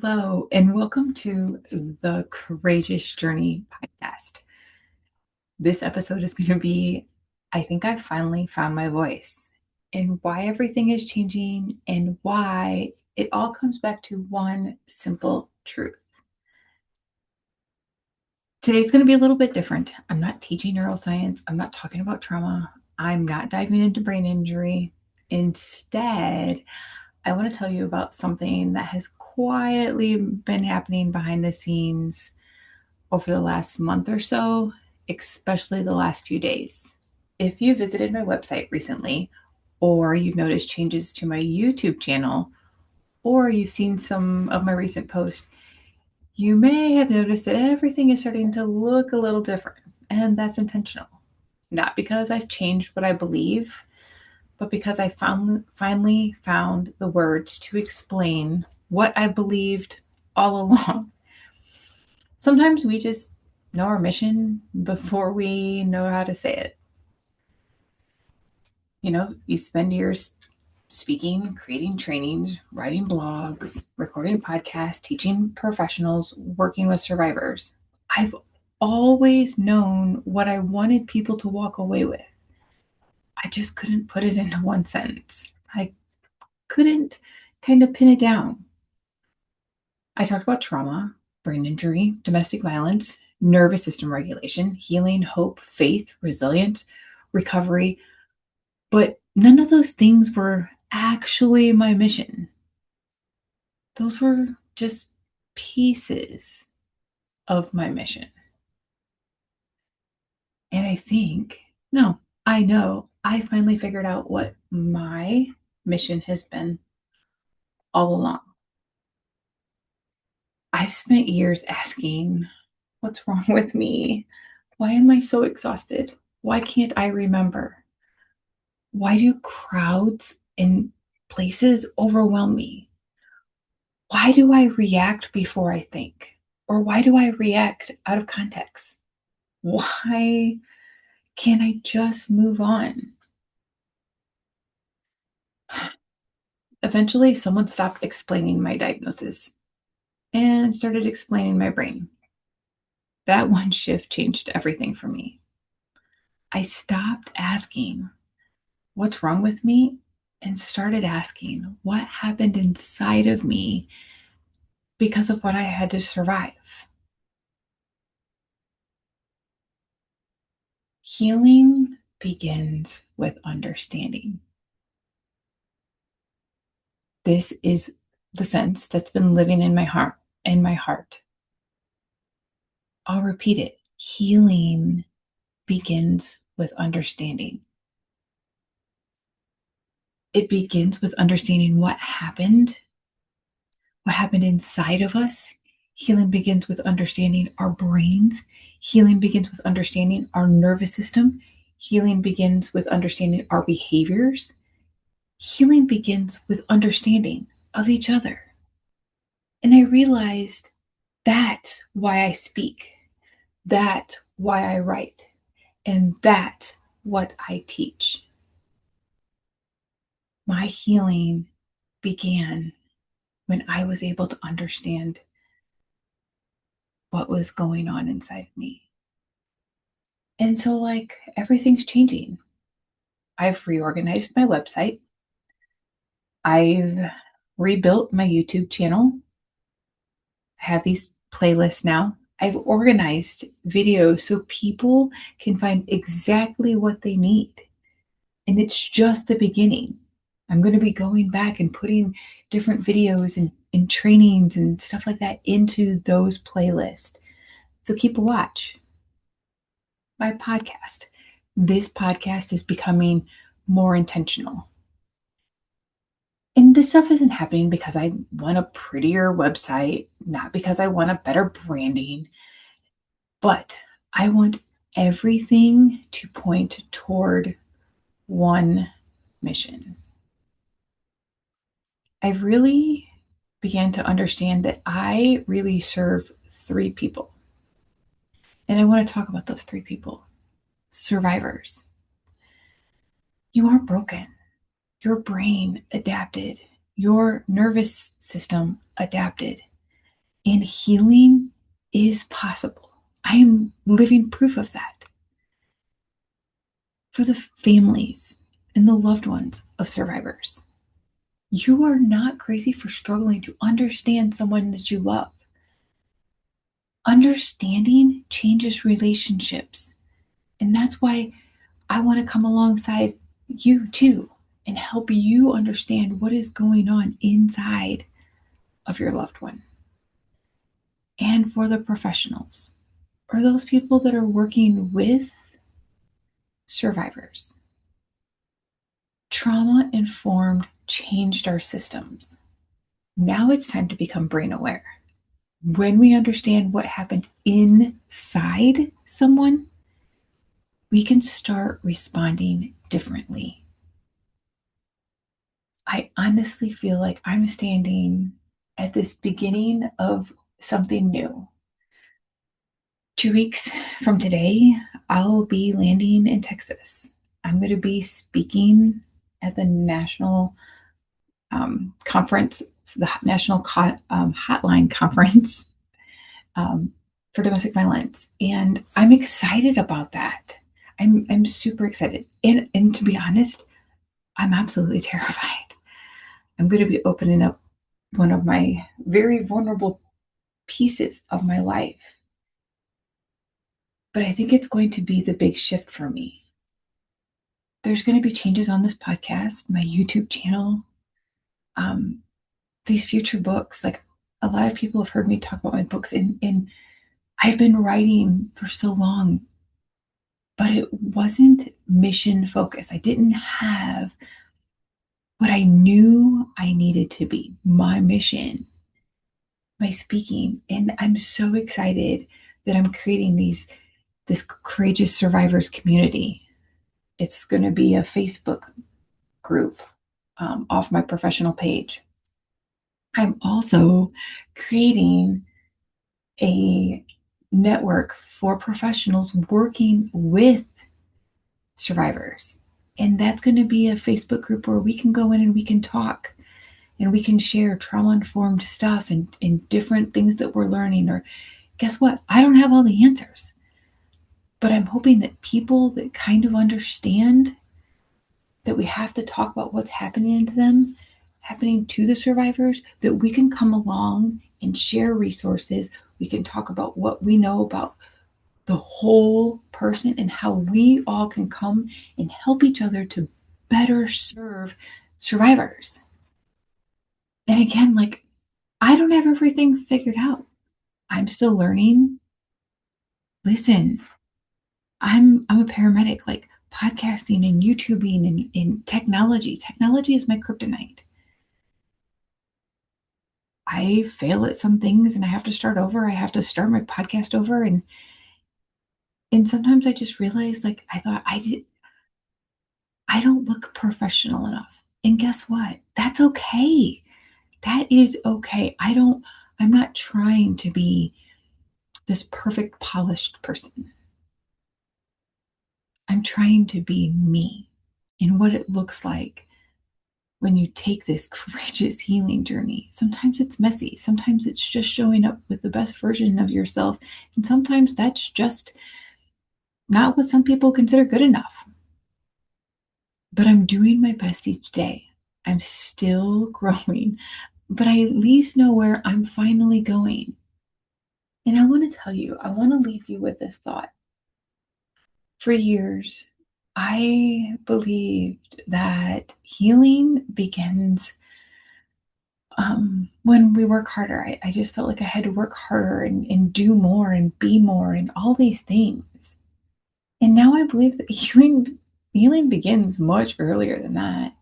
Hello, and welcome to the Courageous Journey podcast. This episode is going to be I think I finally found my voice and why everything is changing and why it all comes back to one simple truth. Today's going to be a little bit different. I'm not teaching neuroscience, I'm not talking about trauma, I'm not diving into brain injury. Instead, I want to tell you about something that has quietly been happening behind the scenes over the last month or so, especially the last few days. If you visited my website recently, or you've noticed changes to my YouTube channel, or you've seen some of my recent posts, you may have noticed that everything is starting to look a little different, and that's intentional. Not because I've changed what I believe, but because I finally found the words to explain what I believed all along. Sometimes we just know our mission before we know how to say it. You spend years speaking, creating trainings, writing blogs, recording podcasts, teaching professionals, working with survivors. I've always known what I wanted people to walk away with. I just couldn't put it into one sentence. I couldn't kind of pin it down. I talked about trauma, brain injury, domestic violence, nervous system regulation, healing, hope, faith, resilience, recovery, but none of those things were actually my mission. Those were just pieces of my mission. And I know, I finally figured out what my mission has been all along. I've spent years asking, what's wrong with me? Why am I so exhausted? Why can't I remember? Why do crowds and places overwhelm me? Why do I react before I think? Or why do I react out of context? Why can't I just move on? Eventually, someone stopped explaining my diagnosis and started explaining my brain. That one shift changed everything for me. I stopped asking, what's wrong with me? And started asking, what happened inside of me because of what I had to survive? Healing begins with understanding. This is the sense that's been living in my heart. I'll repeat it. Healing begins with understanding. It begins with understanding what happened inside of us. Healing begins with understanding our brains. Healing begins with understanding our nervous system. Healing begins with understanding our behaviors. Healing begins with understanding of each other. And I realized that's why I speak. That's why I write. And that's what I teach. My healing began when I was able to understand what was going on inside of me. And so, everything's changing. I've reorganized my website. I've rebuilt my YouTube channel. I have these playlists now. I've organized videos so people can find exactly what they need. And it's just the beginning. I'm going to be going back and putting different videos and trainings and stuff like that into those playlists. So keep a watch. My podcast. This podcast is becoming more intentional. And this stuff isn't happening because I want a prettier website, not because I want a better branding, but I want everything to point toward one mission. I've really began to understand that I really serve three people. And I want to talk about those three people. Survivors. You aren't broken. Your brain adapted. Your nervous system adapted. And healing is possible. I am living proof of that for the families and the loved ones of survivors. You are not crazy for struggling to understand someone that you love. Understanding changes relationships. And that's why I want to come alongside you too and help you understand what is going on inside of your loved one. And for the professionals or those people that are working with survivors, trauma informed changed our systems. Now it's time to become brain aware. When we understand what happened inside someone, we can start responding differently. I honestly feel like I'm standing at this beginning of something new. 2 weeks from today, I'll be landing in Texas. I'm going to be speaking at the national conference, the National Hotline Conference um, for Domestic Violence. And I'm excited about that. I'm super excited. And to be honest, I'm absolutely terrified. I'm going to be opening up one of my very vulnerable pieces of my life. But I think it's going to be the big shift for me. There's going to be changes on this podcast, my YouTube channel, um, these future books. Like a lot of people have heard me talk about my books, and I've been writing for so long, but it wasn't mission focused. I didn't have what I knew I needed to be, my mission, my speaking. And I'm so excited that I'm creating this courageous survivors community. It's going to be a Facebook group off my professional page. I'm also creating a network for professionals working with survivors. And that's going to be a Facebook group where we can go in and we can talk and we can share trauma informed stuff and different things that we're learning. Or guess what? I don't have all the answers, but I'm hoping that people that kind of understand that we have to talk about what's happening to them, happening to the survivors, that we can come along and share resources. We can talk about what we know about the whole person and how we all can come and help each other to better serve survivors. And again, like, I don't have everything figured out. I'm still learning. Listen, I'm a paramedic, like podcasting and YouTubing and technology. Technology is my kryptonite. I fail at some things and I have to start over. I have to start my podcast over. And sometimes I just realize, like, I thought I don't look professional enough. And guess what? That's okay. That is okay. I'm not trying to be this perfect polished person. I'm trying to be me and what it looks like when you take this courageous healing journey. Sometimes it's messy. Sometimes it's just showing up with the best version of yourself. And sometimes that's just not what some people consider good enough. But I'm doing my best each day. I'm still growing, but I at least know where I'm finally going. And I want to tell you, I want to leave you with this thought. For years, I believed that healing begins when we work harder. I just felt like I had to work harder and do more and be more and all these things. And now I believe that healing begins much earlier than that.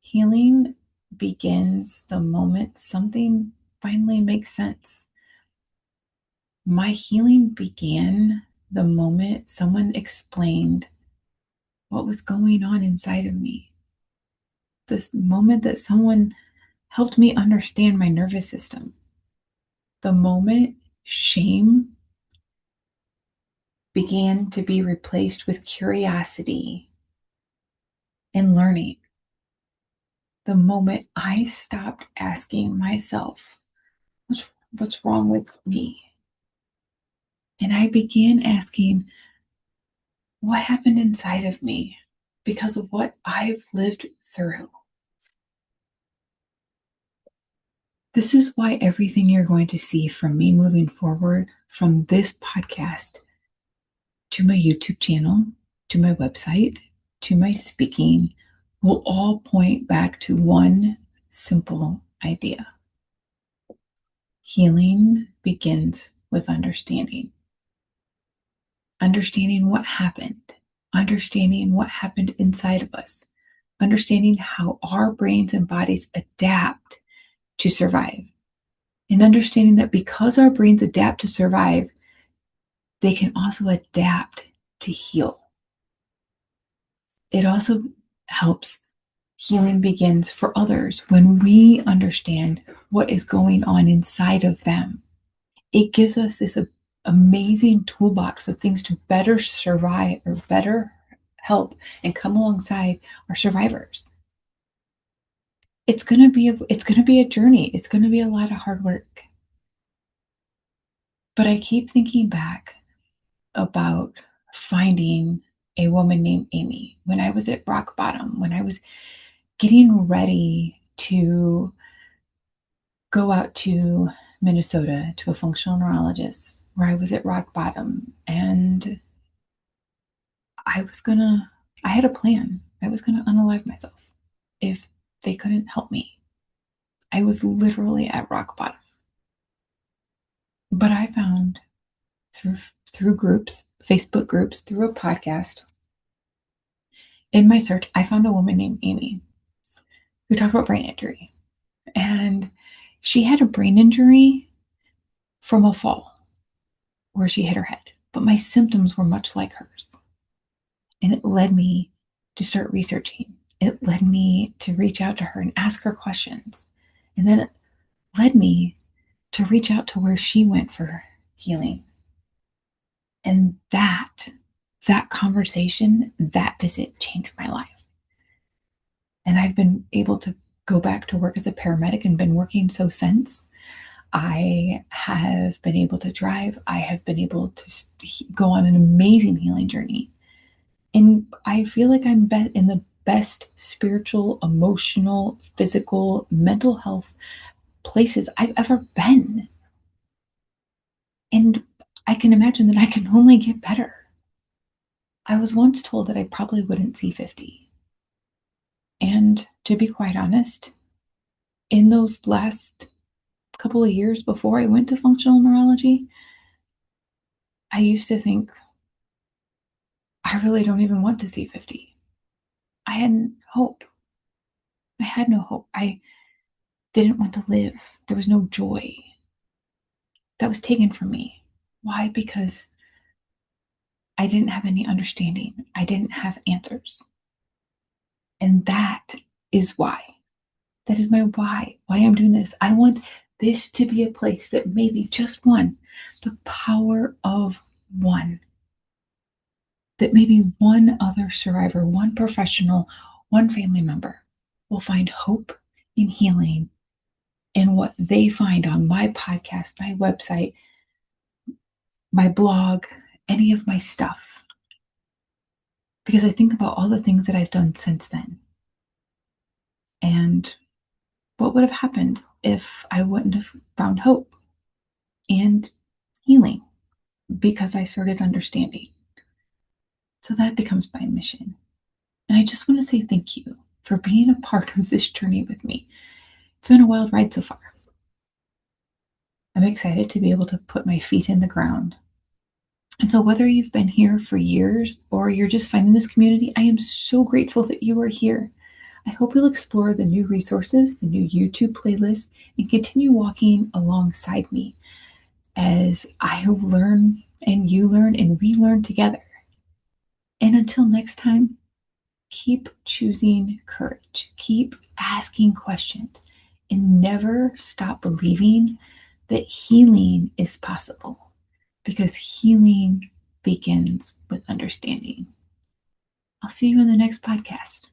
Healing begins the moment something finally makes sense. My healing began the moment someone explained what was going on inside of me. This moment that someone helped me understand my nervous system. The moment shame began to be replaced with curiosity and learning. The moment I stopped asking myself, what's wrong with me? And I began asking, what happened inside of me because of what I've lived through? This is why everything you're going to see from me moving forward, from this podcast to my YouTube channel, to my website, to my speaking, will all point back to one simple idea. Healing begins with understanding. Understanding what happened, understanding what happened inside of us, understanding how our brains and bodies adapt to survive, and understanding that because our brains adapt to survive, they can also adapt to heal. It also helps healing begins for others when we understand what is going on inside of them. It gives us this amazing toolbox of things to better survive or better help and come alongside our survivors. It's going to be a journey. It's going to be a lot of hard work. But I keep thinking back about finding a woman named Amy when I was at rock bottom, when I was getting ready to go out to Minnesota to a functional neurologist, where I was at rock bottom, and I had a plan. I was gonna unalive myself if they couldn't help me. I was literally at rock bottom. But I found through groups, Facebook groups, through a podcast, in my search, I found a woman named Amy who talked about brain injury. And she had a brain injury from a fall where she hit her head. But my symptoms were much like hers. And it led me to start researching. It led me to reach out to her and ask her questions. And then it led me to reach out to where she went for healing. And that conversation, that visit changed my life. And I've been able to go back to work as a paramedic and been working so since. I have been able to drive. I have been able to go on an amazing healing journey. And I feel like I'm in the best spiritual, emotional, physical, mental health places I've ever been. And I can imagine that I can only get better. I was once told that I probably wouldn't see 50. And to be quite honest, in those last couple of years before I went to functional neurology, I used to think, I really don't even want to see 50. I had hope. I had no hope. I didn't want to live. There was no joy. That was taken from me. Why? Because I didn't have any understanding. I didn't have answers. And that is why. That is my why I'm doing this. I want this to be a place that maybe just one, the power of one, that maybe one other survivor, one professional, one family member will find hope and healing in what they find on my podcast, my website, my blog, any of my stuff. Because I think about all the things that I've done since then. And what would have happened if I wouldn't have found hope and healing because I started understanding? So that becomes my mission. And I just want to say thank you for being a part of this journey with me. It's been a wild ride so far. I'm excited to be able to put my feet in the ground. And so, whether you've been here for years or you're just finding this community, I am so grateful that you are here. I hope you'll explore the new resources, the new YouTube playlist, and continue walking alongside me as I learn and you learn and we learn together. And until next time, keep choosing courage, keep asking questions, and never stop believing that healing is possible, because healing begins with understanding. I'll see you in the next podcast.